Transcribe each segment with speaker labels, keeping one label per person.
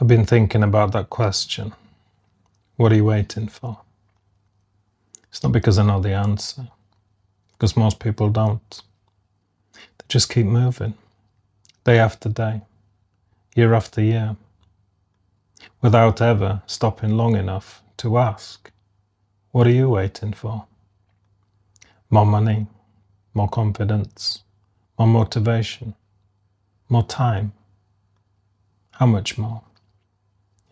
Speaker 1: I've been thinking about that question. What are you waiting for? It's not because I know the answer, because most people don't. They just keep moving, day after day, year after year, without ever stopping long enough to ask, what are you waiting for? More money, more confidence, more motivation, more time. How much more?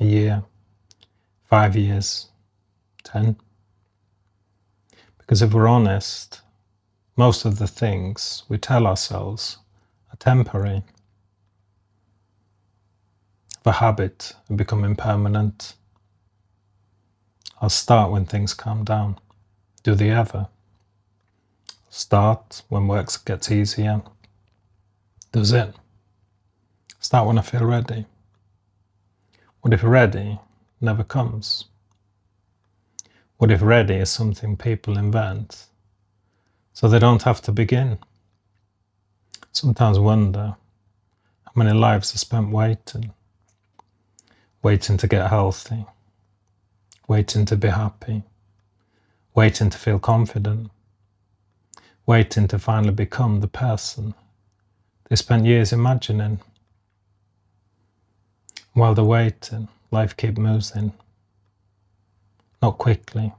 Speaker 1: A year, 5 years, 10? Because if we're honest, most of the things we tell ourselves are temporary. The habit of becoming permanent. I'll start when things calm down. Do they ever? Start when work gets easier. Does it? Start when I feel ready. What if ready never comes? What if ready is something people invent so they don't have to begin? Sometimes wonder how many lives are spent waiting. Waiting to get healthy. Waiting to be happy. Waiting to feel confident. Waiting to finally become the person they spent years imagining. While they're waiting, life keeps moving. Not quickly,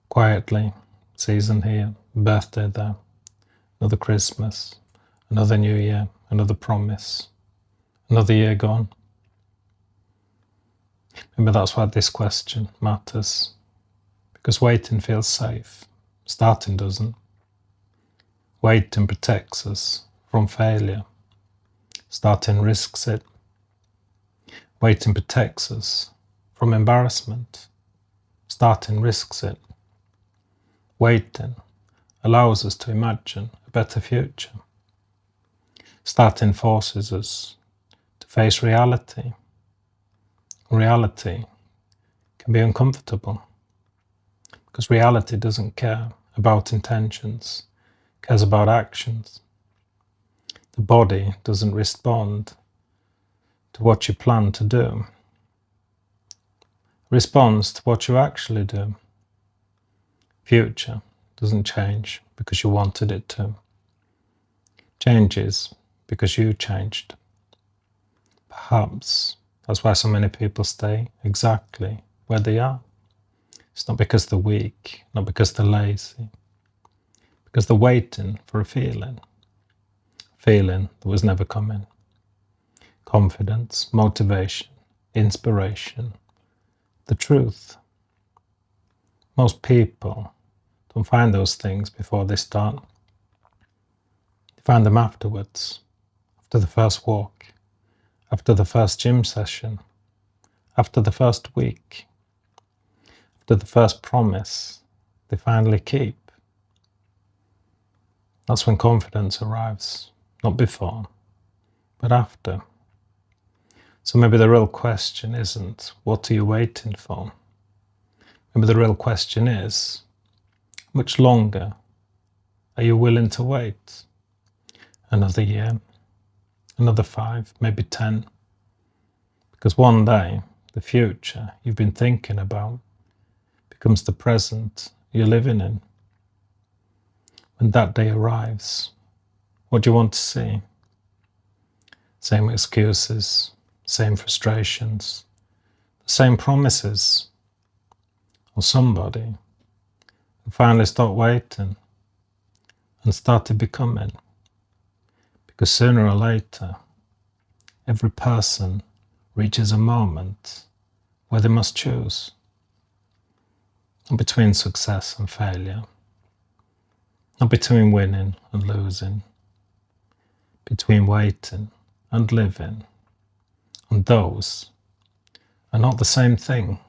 Speaker 1: quietly. Season here, birthday there, another Christmas, another New Year, another promise, another year gone. Maybe that's why this question matters. Because waiting feels safe. Starting doesn't. Waiting protects us from failure. Starting risks it. Waiting protects us from embarrassment. Starting risks it. Waiting allows us to imagine a better future. Starting forces us to face reality. Reality can be uncomfortable because reality doesn't care about intentions, it cares about actions. The body doesn't respond to what you plan to do. It responds to what you actually do. Future doesn't change because you wanted it to. Changes because you changed. Perhaps that's why so many people stay exactly where they are. It's not because they're weak, not because they're lazy, because they're waiting for a feeling that was never coming. Confidence, motivation, inspiration, the truth. Most people don't find those things before they start. They find them afterwards, after the first walk, after the first gym session, after the first week, after the first promise they finally keep. That's when confidence arrives, not before, but after. So maybe the real question isn't, what are you waiting for? Maybe the real question is, how much longer are you willing to wait? Another year, another 5, maybe 10. Because one day, the future you've been thinking about becomes the present you're living in. When that day arrives, what do you want to see? Same excuses, same frustrations, the same promises, or somebody who finally stopped waiting and started becoming. Because sooner or later, every person reaches a moment where they must choose. Not between success and failure, not between winning and losing, between waiting and living. And those are not the same thing.